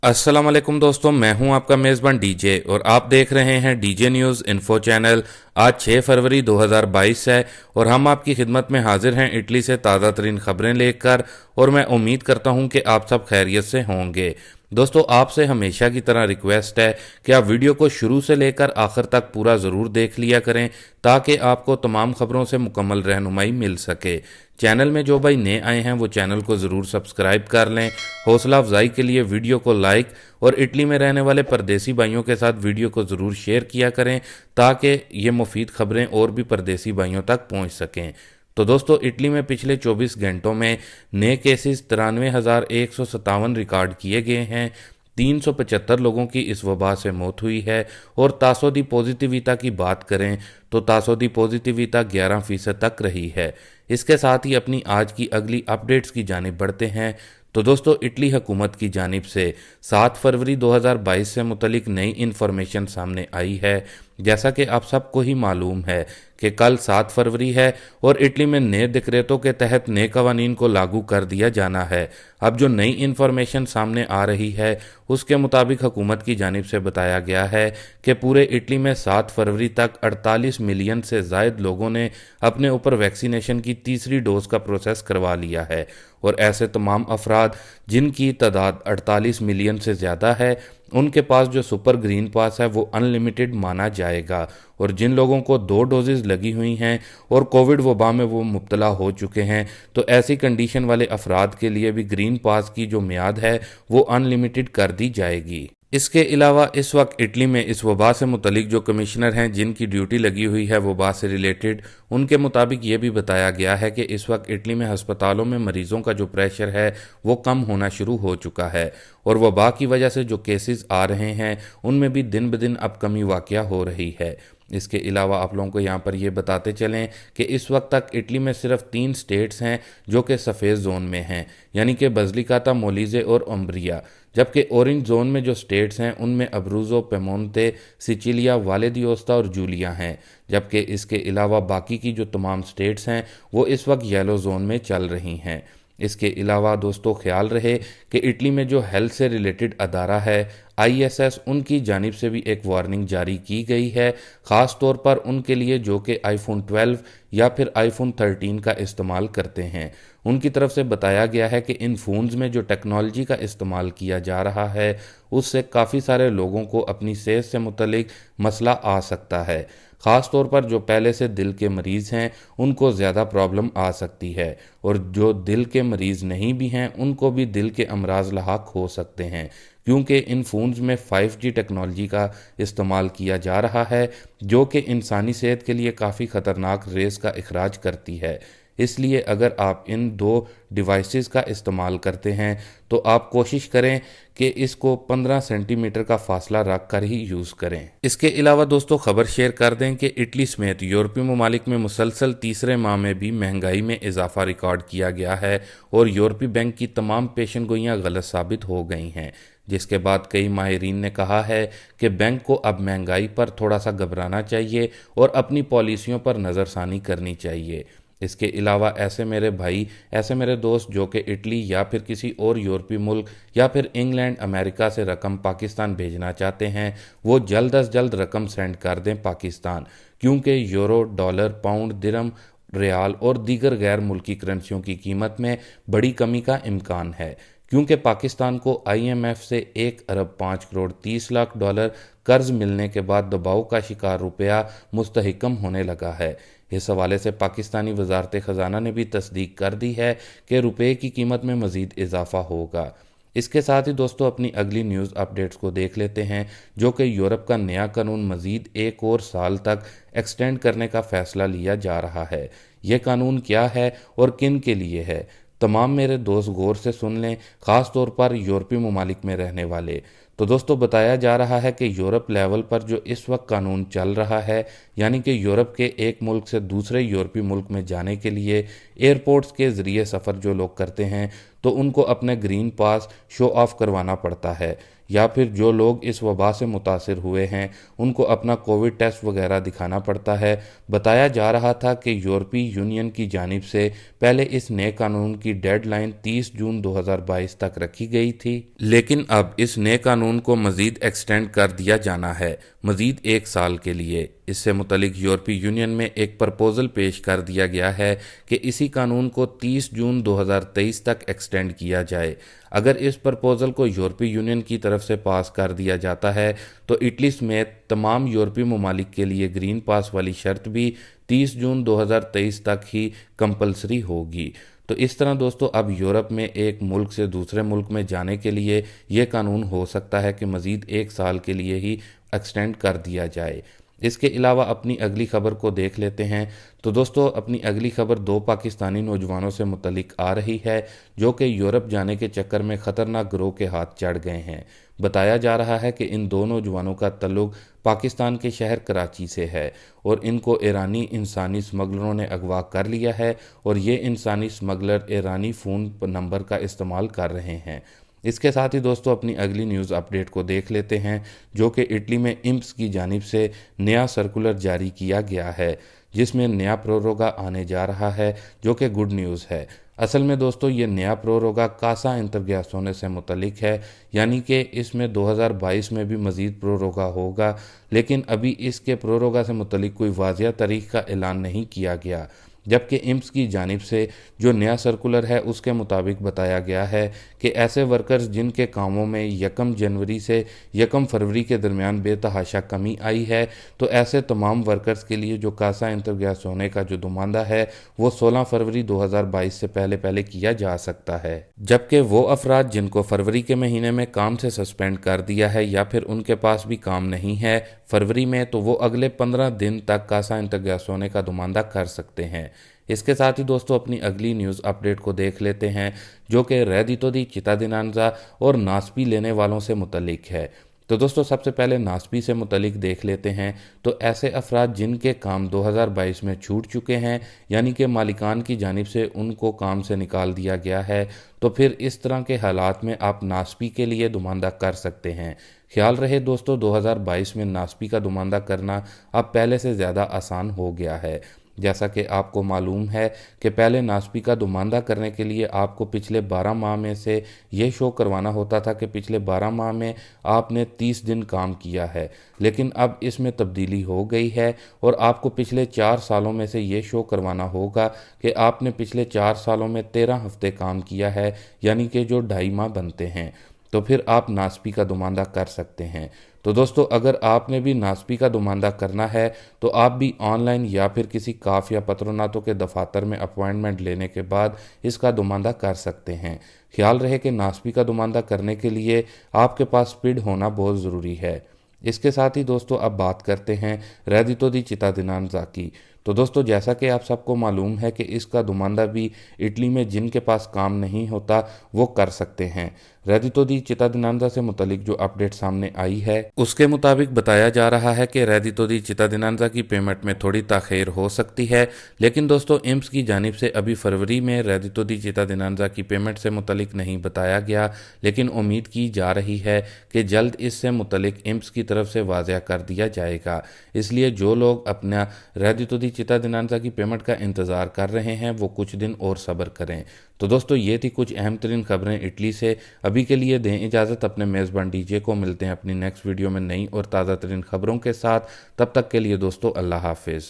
अस्सलाम वालेकुम दोस्तों, मैं हूं आपका मेज़बान डीजे और आप देख रहे हैं डीजे न्यूज़ इन्फो चैनल। आज 6 फरवरी 2022 है और हम आपकी खिदमत में हाजिर हैं इटली से ताज़ा तरीन खबरें लेकर। और मैं उम्मीद करता हूं कि आप सब खैरियत से होंगे। दोस्तों, आपसे हमेशा की तरह रिक्वेस्ट है कि आप वीडियो को शुरू से लेकर आखिर तक पूरा ज़रूर देख लिया करें ताकि आपको तमाम खबरों से मुकम्मल रहनुमाई मिल सके। चैनल में जो भाई नए आए हैं वो चैनल को ज़रूर सब्सक्राइब कर लें। हौसला अफजाई के लिए वीडियो को लाइक और इटली में रहने वाले परदेसी भाइयों के साथ वीडियो को ज़रूर शेयर किया करें ताकि ये मुफीद खबरें और भी परदेसी भाइयों तक पहुंच सकें। तो दोस्तों, इटली में पिछले 24 घंटों में नए केसेस 93,157 रिकॉर्ड किए गए हैं। 375 लोगों की इस वबा से मौत हुई है और तासो दी पॉजिटिविता की बात करें तो तासो दी पॉजिटिविता 11% तक रही है। इसके साथ ही अपनी आज की अगली अपडेट्स की जानिब बढ़ते हैं। तो दोस्तों, इटली हुकूमत की जानिब से 7 फरवरी 2022 से मुतलिक नई इन्फॉर्मेशन सामने आई है। जैसा कि आप सबको ही मालूम है कि कल 7 फरवरी है और इटली में नए डिक्रेटों के तहत नए कवानीन को लागू कर दिया जाना है। अब जो नई इन्फॉर्मेशन सामने आ रही है उसके मुताबिक हुकूमत की जानिब से बताया गया है कि पूरे इटली में 7 फरवरी तक 48 मिलियन से ज़ायद लोगों ने अपने ऊपर वैक्सीनेशन की तीसरी डोज का प्रोसेस करवा लिया है। और ऐसे तमाम अफराद जिनकी तादाद 48 मिलियन से ज़्यादा है उनके पास जो सुपर ग्रीन पास है वो अनलिमिटेड माना जाएगा। और जिन लोगों को 2 डोजेज़ लगी हुई हैं और कोविड वबा में वो मुब्तला हो चुके हैं तो ऐसी कंडीशन वाले अफराद के लिए भी ग्रीन पास की जो मियाद है वो अनलिमिटेड कर दी जाएगी। इसके अलावा इस वक्त इटली में इस वबा से मुतलिक जो कमिश्नर हैं जिनकी ड्यूटी लगी हुई है वबा से रिलेटेड, उनके मुताबिक ये भी बताया गया है कि इस वक्त इटली में हस्पतालों में मरीज़ों का जो प्रेशर है वो कम होना शुरू हो चुका है और वबा की वजह से जो केसेस आ रहे हैं उनमें भी दिन ब दिन अब कमी वाक़या हो रही है। इसके अलावा आप लोगों को यहाँ पर ये बताते चलें कि इस वक्त तक इटली में सिर्फ 3 स्टेट्स हैं जो कि सफ़ेद जोन में हैं, यानी कि बजलिकाता, मोलीज़े और उम्ब्रिया। जबकि ऑरेंज जोन में जो स्टेट्स हैं उनमें अब्रूज़ो, पेमोंते, सिचिलिया, वाले दियोस्ता और जूलिया हैं। जबकि इसके अलावा बाकी की जो तमाम स्टेट्स हैं वो इस वक्त येलो जोन में चल रही हैं। इसके अलावा दोस्तों, ख्याल रहे कि इटली में जो हेल्थ से रिलेटेड अदारा है ISS, उनकी जानिब से भी एक वार्निंग जारी की गई है, ख़ास तौर पर उनके लिए जो कि iPhone 12 या फिर iPhone 13 का इस्तेमाल करते हैं। उनकी तरफ से बताया गया है कि इन फ़ोन्स में जो टेक्नोलॉजी का इस्तेमाल किया जा रहा है उससे काफ़ी सारे लोगों को अपनी सेहत से मुतलिक मसला आ सकता है। ख़ास तौर पर जो पहले से दिल के मरीज़ हैं उनको ज़्यादा प्रॉब्लम आ सकती है और जो दिल के मरीज़ नहीं भी हैं उनको भी दिल के अमराज लाहक हो सकते हैं, क्योंकि इन फ़ोन्स में 5G टेक्नोलॉजी का इस्तेमाल किया जा रहा है जो कि इंसानी सेहत के लिए काफ़ी ख़तरनाक रेज़ का इखराज करती है। इसलिए अगर आप इन 2 डिवाइसेस का इस्तेमाल करते हैं तो आप कोशिश करें कि इसको 15 सेंटीमीटर का फासला रख कर ही यूज़ करें। इसके अलावा दोस्तों, खबर शेयर कर दें कि इटली समेत यूरोपीय ममालिक में मुसलसल तीसरे माह में भी महंगाई में इजाफा रिकॉर्ड किया गया है और यूरोपीय बैंक की तमाम पेशन गोइयाँ गलत साबित हो गई हैं, जिसके बाद कई माहिरीन ने कहा है कि बैंक को अब महंगाई पर थोड़ा सा घबराना चाहिए और अपनी पॉलिसियों पर नज़रसानी करनी चाहिए। इसके अलावा ऐसे मेरे भाई, ऐसे मेरे दोस्त जो कि इटली या फिर किसी और यूरोपीय मुल्क या फिर इंग्लैंड, अमेरिका से रकम पाकिस्तान भेजना चाहते हैं वो जल्द अज जल्द रकम सेंड कर दें पाकिस्तान, क्योंकि यूरो, डॉलर, पाउंड, दिरहम, रियाल और दीगर गैर मुल्की करेंसियों की कीमत में बड़ी कमी का इम्कान है, क्योंकि पाकिस्तान को IMF से 1 अरब 5 करोड़ 30 लाख डॉलर कर्ज मिलने के बाद दबाव का शिकार रुपया मुस्तहकम होने लगा है। इस हवाले से पाकिस्तानी वजारत ख़जाना ने भी तस्दीक कर दी है कि रुपये की कीमत में मज़ीद इजाफा होगा। इसके साथ ही दोस्तों, अपनी अगली न्यूज़ अपडेट्स को देख लेते हैं, जो कि यूरोप का नया कानून मज़ीद 1 और साल तक एक्सटेंड करने का फ़ैसला लिया जा रहा है। यह कानून क्या है और किन के लिए है, तमाम मेरे दोस्त गौर से सुन लें, ख़ास तौर पर यूरोपीय ममालिक में रहने वाले। تو دوستوں بتایا جا رہا ہے کہ یورپ لیول پر جو اس وقت قانون چل رہا ہے، یعنی کہ یورپ کے ایک ملک سے دوسرے یورپی ملک میں جانے کے لیے ایئرپورٹس کے ذریعے سفر جو لوگ کرتے ہیں تو ان کو اپنے گرین پاس شو آف کروانا پڑتا ہے، یا پھر جو لوگ اس وبا سے متاثر ہوئے ہیں ان کو اپنا کووڈ ٹیسٹ وغیرہ دکھانا پڑتا ہے۔ بتایا جا رہا تھا کہ یورپی یونین کی جانب سے پہلے اس نئے قانون کی ڈیڈ لائن 30 جون 2022 تک رکھی گئی تھی، لیکن اب اس نئے قانون کو مزید ایکسٹینڈ کر دیا جانا ہے، مزید 1 سال کے لیے۔ اس سے متعلق یورپی یونین میں ایک پرپوزل پیش کر دیا گیا ہے کہ اسی قانون کو 30 جون 2023 تک ایکسٹینڈ کیا جائے۔ اگر اس پرپوزل کو یورپی یونین کی طرف سے پاس کر دیا جاتا ہے تو اٹلی سمیت تمام یورپی ممالک کے لیے گرین پاس والی شرط بھی 30 جون 2023 تک ہی کمپلسری ہوگی۔ تو اس طرح دوستو اب یورپ میں ایک ملک سے دوسرے ملک میں جانے کے لیے یہ قانون ہو سکتا ہے کہ مزید 1 سال کے لیے ہی ایکسٹینڈ کر دیا جائے۔ اس کے علاوہ اپنی اگلی خبر کو دیکھ لیتے ہیں۔ تو دوستو اپنی اگلی خبر 2 پاکستانی نوجوانوں سے متعلق آ رہی ہے جو کہ یورپ جانے کے چکر میں خطرناک گروہ کے ہاتھ چڑھ گئے ہیں۔ بتایا جا رہا ہے کہ ان 2 نوجوانوں کا تعلق پاکستان کے شہر کراچی سے ہے اور ان کو ایرانی انسانی سمگلروں نے اغوا کر لیا ہے اور یہ انسانی سمگلر ایرانی فون نمبر کا استعمال کر رہے ہیں۔ اس کے ساتھ ہی دوستو اپنی اگلی نیوز اپڈیٹ کو دیکھ لیتے ہیں جو کہ اٹلی میں امپس کی جانب سے نیا سرکولر جاری کیا گیا ہے جس میں نیا پروروگا آنے جا رہا ہے جو کہ گڈ نیوز ہے۔ اصل میں دوستو یہ نیا پروروگا کاسا انترگیاسونے سے متعلق ہے، یعنی کہ اس میں 2022 میں بھی مزید پروروگا ہوگا، لیکن ابھی اس کے پروروگا سے متعلق کوئی واضح تاریخ کا اعلان نہیں کیا گیا، جبکہ امپس کی جانب سے جو نیا سرکولر ہے اس کے مطابق بتایا گیا ہے کہ ایسے ورکرز جن کے کاموں میں 1 جنوری سے 1 فروری کے درمیان بے تحاشا کمی آئی ہے تو ایسے تمام ورکرز کے لیے جو کاسا انترگیاسونے کا جو دماندہ ہے وہ 16 فروری 2022 سے پہلے کیا جا سکتا ہے، جبکہ وہ افراد جن کو فروری کے مہینے میں کام سے سسپینڈ کر دیا ہے یا پھر ان کے پاس بھی کام نہیں ہے فروری میں تو وہ اگلے 15 دن تک کاسا انترگیاسونے کا دماندہ کر سکتے ہیں۔ اس کے ساتھ ہی دوستو اپنی اگلی نیوز اپڈیٹ کو دیکھ لیتے ہیں جو کہ ریڈیتو دی چتادینانزا اور ناسپی لینے والوں سے متعلق ہے۔ تو دوستو سب سے پہلے ناسپی سے متعلق دیکھ لیتے ہیں۔ تو ایسے افراد جن کے کام 2022 میں چھوٹ چکے ہیں، یعنی کہ مالکان کی جانب سے ان کو کام سے نکال دیا گیا ہے، تو پھر اس طرح کے حالات میں آپ ناسپی کے لیے دماندہ کر سکتے ہیں۔ خیال رہے دوستو 2022 میں ناسپی کا دماندہ کرنا اب پہلے سے زیادہ آسان ہو گیا ہے۔ جیسا کہ آپ کو معلوم ہے کہ پہلے ناسپی کا دماندہ کرنے کے لیے آپ کو پچھلے 12 ماہ میں سے یہ شو کروانا ہوتا تھا کہ پچھلے 12 ماہ میں آپ نے 30 دن کام کیا ہے، لیکن اب اس میں تبدیلی ہو گئی ہے اور آپ کو پچھلے 4 سالوں میں سے یہ شو کروانا ہوگا کہ آپ نے پچھلے 4 سالوں میں 13 ہفتے کام کیا ہے، یعنی کہ جو 2.5 ماہ بنتے ہیں، تو پھر آپ ناسپی کا دماندہ کر سکتے ہیں۔ تو دوستو اگر آپ نے بھی ناسپی کا دماندہ کرنا ہے تو آپ بھی آن لائن یا پھر کسی کاف یا پتروناتو کے دفاتر میں اپوائنٹمنٹ لینے کے بعد اس کا دماندہ کر سکتے ہیں۔ خیال رہے کہ ناسپی کا دماندہ کرنے کے لیے آپ کے پاس سپیڈ ہونا بہت ضروری ہے۔ اس کے ساتھ ہی دوستو اب بات کرتے ہیں ریڈیتو دی چتادینانزا کی۔ تو دوستو جیسا کہ آپ سب کو معلوم ہے کہ اس کا دماندہ بھی اٹلی میں جن کے پاس کام نہیں ہوتا وہ کر سکتے ہیں۔ ریڈیتو دی چتادینانزا سے متعلق جو اپڈیٹ سامنے آئی ہے اس کے مطابق بتایا جا رہا ہے کہ ریڈیتو دی چتادینانزا کی پیمنٹ میں تھوڑی تاخیر ہو سکتی ہے، لیکن دوستو امپس کی جانب سے ابھی فروری میں ریڈیتو دی چتادینانزا کی پیمنٹ سے متعلق نہیں بتایا گیا، لیکن امید کی جا رہی ہے کہ جلد اس سے متعلق امپس کی طرف سے واضح کر دیا جائے گا۔ اس لیے جو لوگ اپنا ریڈیتو دی چتادینانزا کی پیمنٹ کا انتظار کر رہے ہیں وہ کچھ دن اور صبر کریں۔ تو دوستو یہ تھی کچھ اہم ترین خبریں اٹلی سے۔ ابھی کے لیے دیں اجازت اپنے میزبان ڈی جے کو، ملتے ہیں اپنی نیکسٹ ویڈیو میں نئی اور تازہ ترین خبروں کے ساتھ۔ تب تک کے لیے دوستو اللہ حافظ۔